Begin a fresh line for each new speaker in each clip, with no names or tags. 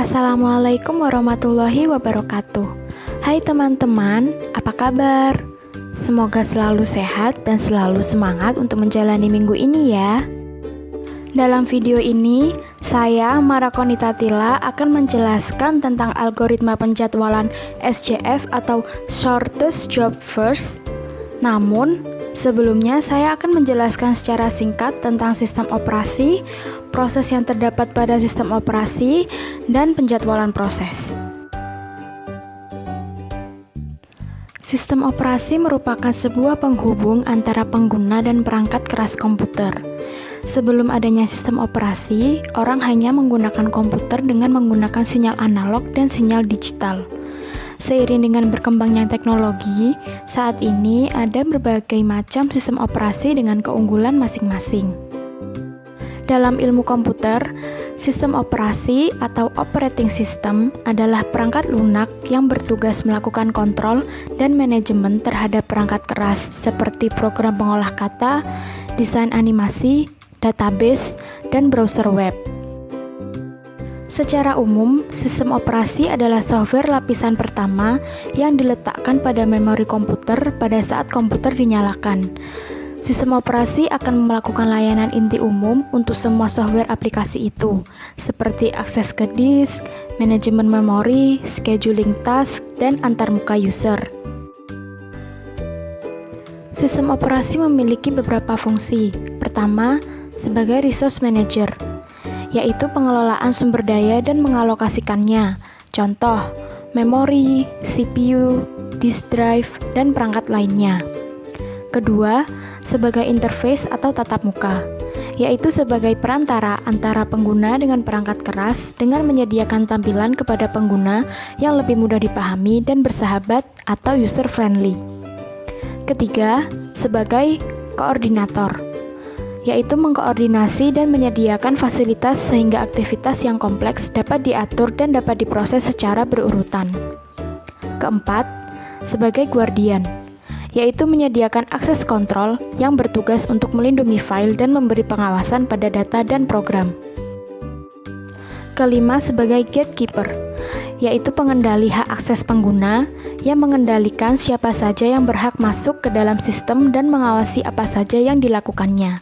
Assalamualaikum warahmatullahi wabarakatuh. Hai teman-teman, apa kabar? Semoga selalu sehat dan selalu semangat untuk menjalani minggu ini ya. Dalam video ini, saya, Marakonita Tila, akan menjelaskan tentang algoritma penjadwalan SJF atau Shortest Job First. Namun, sebelumnya saya akan menjelaskan secara singkat tentang sistem operasi, proses yang terdapat pada sistem operasi, dan penjadwalan proses. Sistem operasi merupakan sebuah penghubung antara pengguna dan perangkat keras komputer. Sebelum adanya sistem operasi, orang hanya menggunakan komputer dengan menggunakan sinyal analog dan sinyal digital. Seiring dengan berkembangnya teknologi, saat ini ada berbagai macam sistem operasi dengan keunggulan masing-masing. Dalam ilmu komputer, sistem operasi atau operating system adalah perangkat lunak yang bertugas melakukan kontrol dan manajemen terhadap perangkat keras seperti program pengolah kata, desain animasi, database, dan browser web. Secara umum, sistem operasi adalah software lapisan pertama yang diletakkan pada memori komputer pada saat komputer dinyalakan. Sistem operasi akan melakukan layanan inti umum untuk semua software aplikasi itu, seperti akses ke disk, manajemen memori, scheduling task, dan antarmuka user. Sistem operasi memiliki beberapa fungsi. Pertama, sebagai resource manager, yaitu pengelolaan sumber daya dan mengalokasikannya. Contoh, memori, CPU, disk drive, dan perangkat lainnya. Kedua, sebagai interface atau tatap muka, yaitu sebagai perantara antara pengguna dengan perangkat keras dengan menyediakan tampilan kepada pengguna yang lebih mudah dipahami dan bersahabat atau user-friendly. Ketiga, sebagai koordinator, yaitu mengkoordinasi dan menyediakan fasilitas sehingga aktivitas yang kompleks dapat diatur dan dapat diproses secara berurutan. Keempat, sebagai guardian, yaitu menyediakan akses kontrol yang bertugas untuk melindungi file dan memberi pengawasan pada data dan program. Kelima, sebagai gatekeeper, yaitu pengendali hak akses pengguna yang mengendalikan siapa saja yang berhak masuk ke dalam sistem dan mengawasi apa saja yang dilakukannya.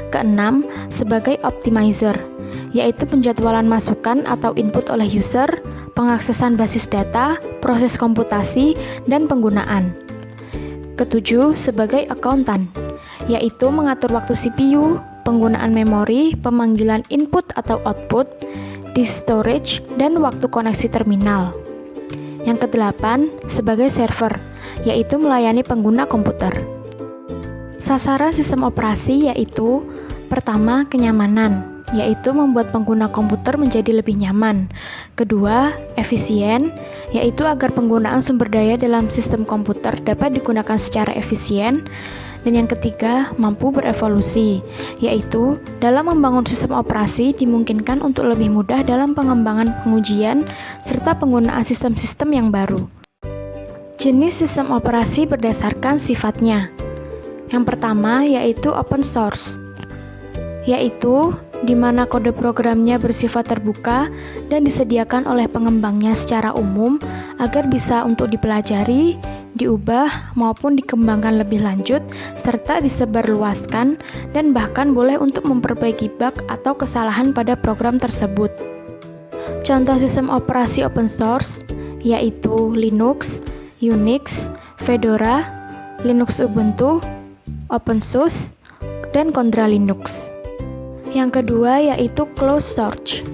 Keenam, sebagai optimizer, yaitu penjadwalan masukan atau input oleh user, pengaksesan basis data, proses komputasi, dan penggunaan. Ketujuh, sebagai akuntan, yaitu mengatur waktu CPU, penggunaan memori, pemanggilan input atau output, disk storage, dan waktu koneksi terminal. Yang kedelapan, sebagai server, yaitu melayani pengguna komputer. Sasaran sistem operasi yaitu: pertama, kenyamanan, yaitu membuat pengguna komputer menjadi lebih nyaman. Kedua, efisien, yaitu agar penggunaan sumber daya dalam sistem komputer dapat digunakan secara efisien. Dan yang ketiga, mampu berevolusi, yaitu dalam membangun sistem operasi dimungkinkan untuk lebih mudah dalam pengembangan pengujian serta penggunaan sistem-sistem yang baru. Jenis sistem operasi berdasarkan sifatnya. Yang pertama yaitu open source, yaitu di mana kode programnya bersifat terbuka dan disediakan oleh pengembangnya secara umum agar bisa untuk dipelajari, diubah, maupun dikembangkan lebih lanjut, serta disebarluaskan dan bahkan boleh untuk memperbaiki bug atau kesalahan pada program tersebut. Contoh sistem operasi open source yaitu Linux, Unix, Fedora, Linux Ubuntu, OpenSUSE, dan Condra Linux. Yang kedua yaitu closed source,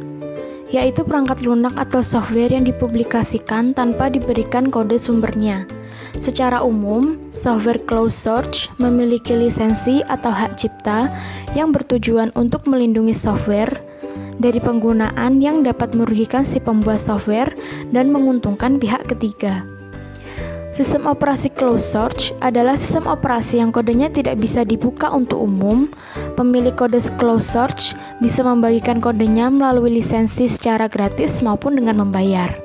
yaitu perangkat lunak atau software yang dipublikasikan tanpa diberikan kode sumbernya. Secara umum, software closed source memiliki lisensi atau hak cipta yang bertujuan untuk melindungi software dari penggunaan yang dapat merugikan si pembuat software dan menguntungkan pihak ketiga. Sistem operasi closed source adalah sistem operasi yang kodenya tidak bisa dibuka untuk umum. Pemilik kode closed source bisa membagikan kodenya melalui lisensi secara gratis maupun dengan membayar.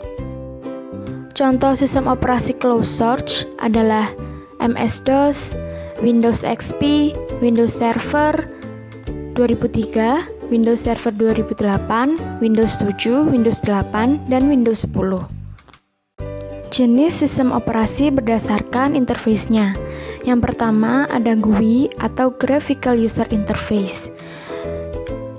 Contoh sistem operasi closed source adalah MS-DOS, Windows XP, Windows Server, 2003, Windows Server 2008, Windows 7, Windows 8, dan Windows 10. Jenis sistem operasi berdasarkan interface-nya. Yang pertama ada GUI atau Graphical User Interface,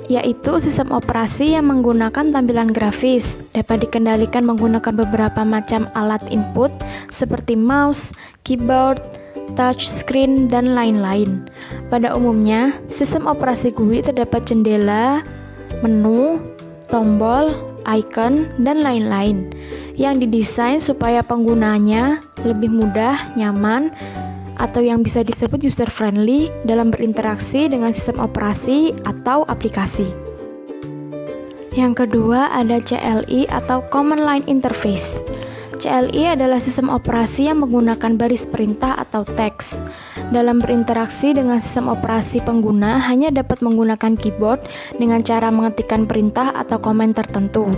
yaitu sistem operasi yang menggunakan tampilan grafis, dapat dikendalikan menggunakan beberapa macam alat input seperti mouse, keyboard, touch screen, dan lain-lain. Pada umumnya, sistem operasi GUI terdapat jendela, menu, tombol, icon, dan lain-lain yang didesain supaya penggunanya lebih mudah, nyaman, atau yang bisa disebut user-friendly dalam berinteraksi dengan sistem operasi atau aplikasi. Yang kedua ada CLI atau Command Line Interface. CLI adalah sistem operasi yang menggunakan baris perintah atau teks. Dalam berinteraksi dengan sistem operasi, pengguna hanya dapat menggunakan keyboard dengan cara mengetikkan perintah atau komen tertentu.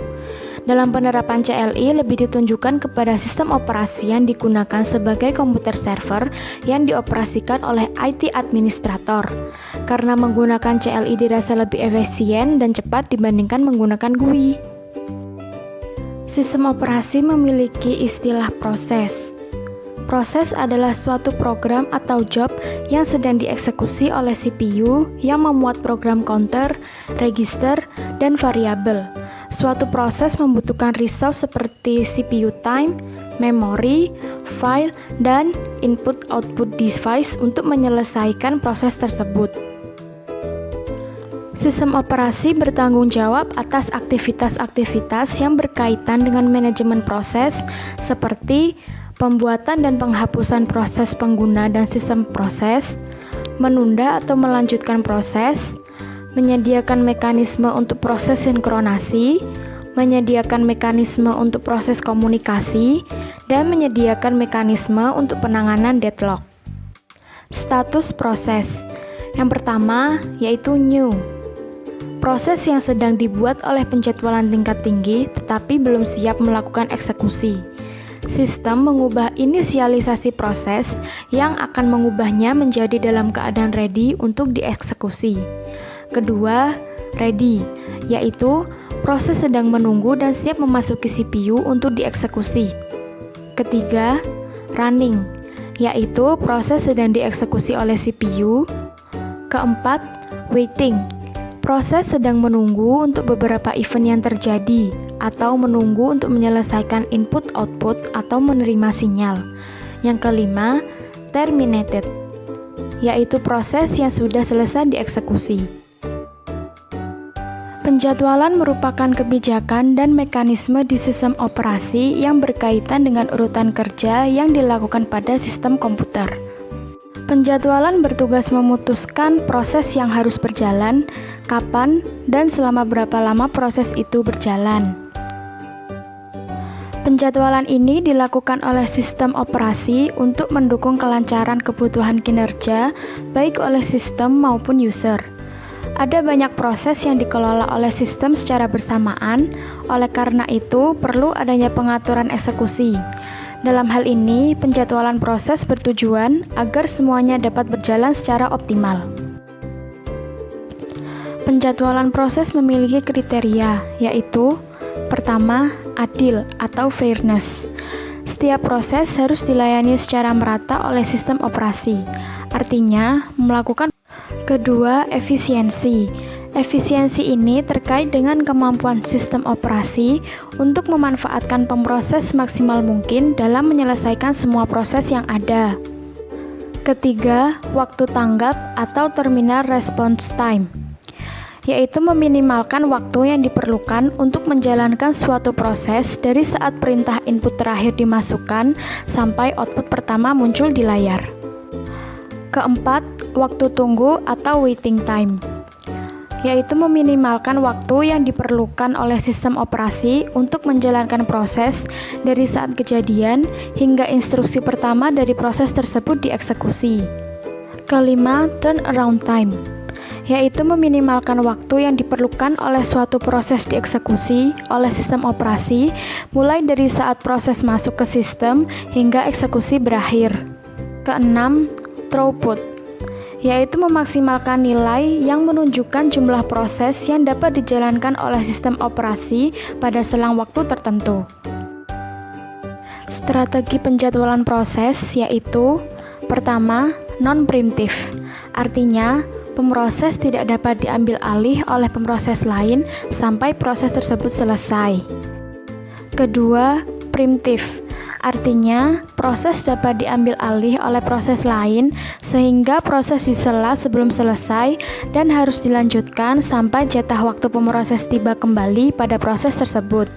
Dalam penerapan CLI lebih ditunjukkan kepada sistem operasi yang digunakan sebagai komputer server yang dioperasikan oleh IT administrator, karena menggunakan CLI dirasa lebih efisien dan cepat dibandingkan menggunakan GUI. Sistem operasi memiliki istilah proses. Proses adalah suatu program atau job yang sedang dieksekusi oleh CPU yang memuat program counter, register, dan variabel. Suatu proses membutuhkan resource seperti CPU time, memori, file, dan input-output device untuk menyelesaikan proses tersebut. Sistem operasi bertanggung jawab atas aktivitas-aktivitas yang berkaitan dengan manajemen proses seperti pembuatan dan penghapusan proses pengguna dan sistem proses, menunda atau melanjutkan proses, menyediakan mekanisme untuk proses sinkronasi, menyediakan mekanisme untuk proses komunikasi, dan menyediakan mekanisme untuk penanganan deadlock. Status proses. Yang pertama yaitu new. Proses yang sedang dibuat oleh penjadwalan tingkat tinggi tetapi belum siap melakukan eksekusi. Sistem mengubah inisialisasi proses yang akan mengubahnya menjadi dalam keadaan ready untuk dieksekusi. Kedua, ready, yaitu proses sedang menunggu dan siap memasuki CPU untuk dieksekusi. Ketiga, running, yaitu proses sedang dieksekusi oleh CPU. Keempat, waiting, proses sedang menunggu untuk beberapa event yang terjadi atau menunggu untuk menyelesaikan input-output atau menerima sinyal. Yang kelima, terminated, yaitu proses yang sudah selesai dieksekusi. Penjadwalan merupakan kebijakan dan mekanisme di sistem operasi yang berkaitan dengan urutan kerja yang dilakukan pada sistem komputer. Penjadwalan bertugas memutuskan proses yang harus berjalan, kapan, dan selama berapa lama proses itu berjalan. Penjadwalan ini dilakukan oleh sistem operasi untuk mendukung kelancaran kebutuhan kinerja baik oleh sistem maupun user. Ada banyak proses yang dikelola oleh sistem secara bersamaan, oleh karena itu perlu adanya pengaturan eksekusi. Dalam hal ini, penjadwalan proses bertujuan agar semuanya dapat berjalan secara optimal. Penjadwalan proses memiliki kriteria, yaitu pertama, adil atau fairness. Setiap proses harus dilayani secara merata oleh sistem operasi, artinya melakukan. Kedua, efisiensi. Efisiensi ini terkait dengan kemampuan sistem operasi untuk memanfaatkan pemroses maksimal mungkin dalam menyelesaikan semua proses yang ada. Ketiga, waktu tanggap atau terminal response time, yaitu meminimalkan waktu yang diperlukan untuk menjalankan suatu proses dari saat perintah input terakhir dimasukkan sampai output pertama muncul di layar. Keempat, waktu tunggu atau waiting time, yaitu meminimalkan waktu yang diperlukan oleh sistem operasi untuk menjalankan proses dari saat kejadian hingga instruksi pertama dari proses tersebut dieksekusi. Kelima, turnaround time, yaitu meminimalkan waktu yang diperlukan oleh suatu proses dieksekusi oleh sistem operasi mulai dari saat proses masuk ke sistem hingga eksekusi berakhir. Keenam, throughput, yaitu memaksimalkan nilai yang menunjukkan jumlah proses yang dapat dijalankan oleh sistem operasi pada selang waktu tertentu. Strategi penjadwalan proses yaitu: pertama, non-preemptive, artinya pemroses tidak dapat diambil alih oleh pemroses lain sampai proses tersebut selesai. Kedua, preemptive, artinya proses dapat diambil alih oleh proses lain sehingga proses disela sebelum selesai dan harus dilanjutkan sampai jatah waktu pemroses tiba kembali pada proses tersebut.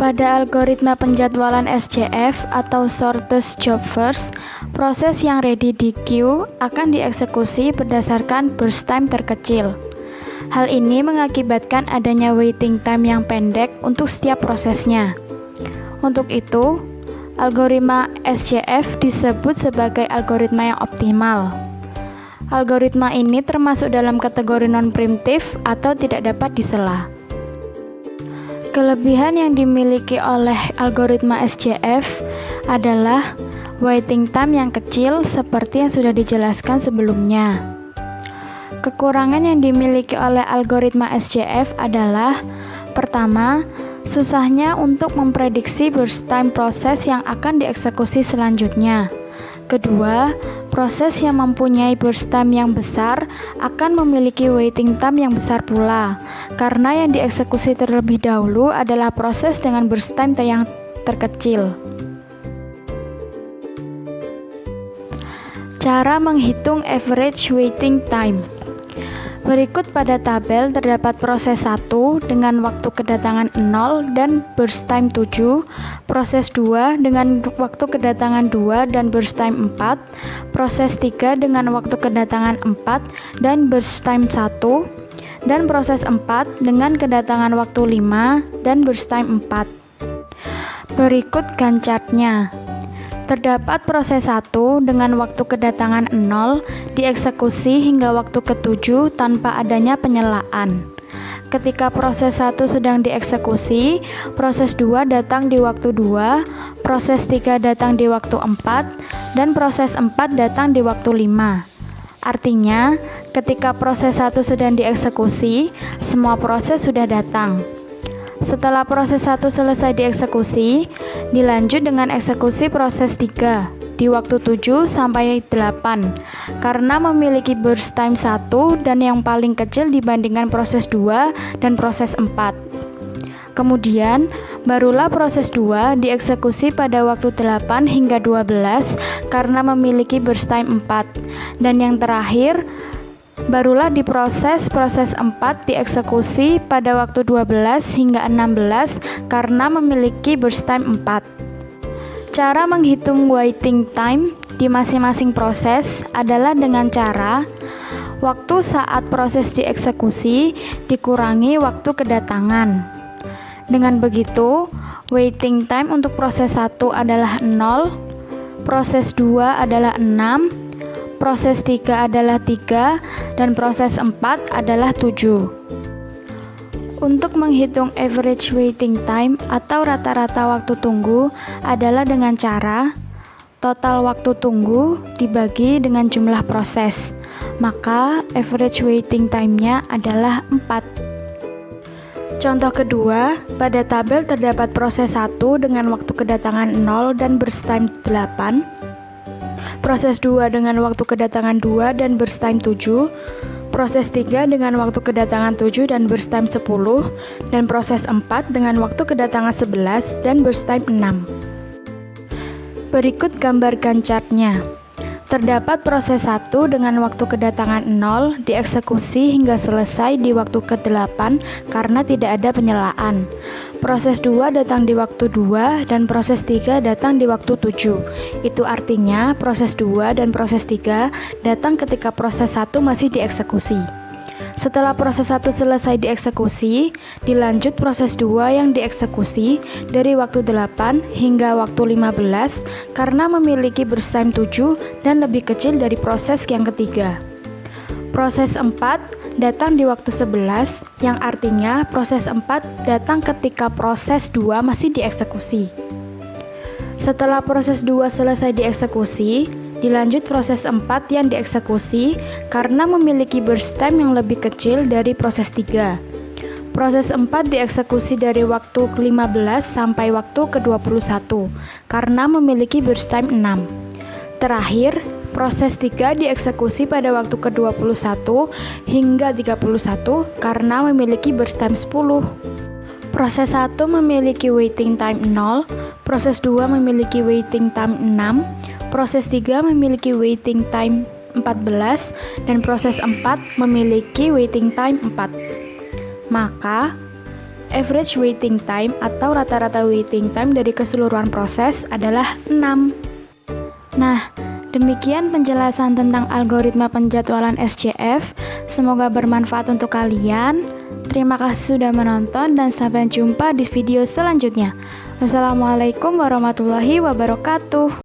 Pada algoritma penjadwalan SJF atau Shortest Job First, proses yang ready di queue akan dieksekusi berdasarkan burst time terkecil. Hal ini mengakibatkan adanya waiting time yang pendek untuk setiap prosesnya. Untuk itu, algoritma SJF disebut sebagai algoritma yang optimal. Algoritma ini termasuk dalam kategori non-preemptive atau tidak dapat disela. Kelebihan yang dimiliki oleh algoritma SJF adalah waiting time yang kecil seperti yang sudah dijelaskan sebelumnya. Kekurangan yang dimiliki oleh algoritma SJF adalah: pertama, susahnya untuk memprediksi burst time proses yang akan dieksekusi selanjutnya. Kedua, proses yang mempunyai burst time yang besar akan memiliki waiting time yang besar pula, karena yang dieksekusi terlebih dahulu adalah proses dengan burst time yang terkecil. Cara menghitung average waiting time. Berikut pada tabel terdapat proses 1 dengan waktu kedatangan 0 dan burst time 7, proses 2 dengan waktu kedatangan 2 dan burst time 4, proses 3 dengan waktu kedatangan 4 dan burst time 1, dan proses 4 dengan kedatangan waktu 5 dan burst time 4. Berikut Gantt chart-nya. Terdapat proses 1 dengan waktu kedatangan 0 dieksekusi hingga waktu ke-7 tanpa adanya penyelaan. Ketika proses 1 sedang dieksekusi, proses 2 datang di waktu 2, proses 3 datang di waktu 4, dan proses 4 datang di waktu 5. Artinya, ketika proses 1 sedang dieksekusi, semua proses sudah datang. Setelah proses 1 selesai dieksekusi, dilanjut dengan eksekusi proses 3 di waktu 7 sampai 8 karena memiliki burst time 1 dan yang paling kecil dibandingkan proses 2 dan proses 4. Kemudian, barulah proses 2 dieksekusi pada waktu 8 hingga 12 karena memiliki burst time 4. Dan yang terakhir, barulah diproses proses 4 dieksekusi pada waktu 12 hingga 16 karena memiliki burst time 4. Cara menghitung waiting time di masing-masing proses adalah dengan cara waktu saat proses dieksekusi dikurangi waktu kedatangan. Dengan begitu, waiting time untuk proses 1 adalah 0, proses 2 adalah 6, proses 3 adalah 3, dan proses 4 adalah 7. Untuk menghitung average waiting time atau rata-rata waktu tunggu adalah dengan cara total waktu tunggu dibagi dengan jumlah proses, maka average waiting time-nya adalah 4. Contoh kedua, pada tabel terdapat proses 1 dengan waktu kedatangan 0 dan burst time 8, proses 2 dengan waktu kedatangan 2 dan burst time 7, proses 3 dengan waktu kedatangan 7 dan burst time 10, dan proses 4 dengan waktu kedatangan 11 dan burst time 6. Berikut gambar Gantt chart-nya. Terdapat proses 1 dengan waktu kedatangan 0 dieksekusi hingga selesai di waktu ke-8 karena tidak ada penyelaan. Proses 2 datang di waktu 2 dan proses 3 datang di waktu 7. Itu artinya proses 2 dan proses 3 datang ketika proses 1 masih dieksekusi. Setelah proses 1 selesai dieksekusi, dilanjut proses 2 yang dieksekusi dari waktu 8 hingga waktu 15 karena memiliki burst time 7 dan lebih kecil dari proses yang ketiga. Proses 4 datang di waktu 11, yang artinya proses 4 datang ketika proses 2 masih dieksekusi. Setelah proses 2 selesai dieksekusi, dilanjut proses 4 yang dieksekusi karena memiliki burst time yang lebih kecil dari proses 3. Proses 4 dieksekusi dari waktu ke-15 sampai waktu ke-21 karena memiliki burst time 6. Terakhir, proses 3 dieksekusi pada waktu ke-21 hingga 31 karena memiliki burst time 10. Proses 1 memiliki waiting time 0, proses 2 memiliki waiting time 6, proses 3 memiliki waiting time 14, dan proses 4 memiliki waiting time 4. Maka, average waiting time atau rata-rata waiting time dari keseluruhan proses adalah 6. Nah, demikian penjelasan tentang algoritma penjadwalan SJF. Semoga bermanfaat untuk kalian. Terima kasih sudah menonton dan sampai jumpa di video selanjutnya. Wassalamualaikum warahmatullahi wabarakatuh.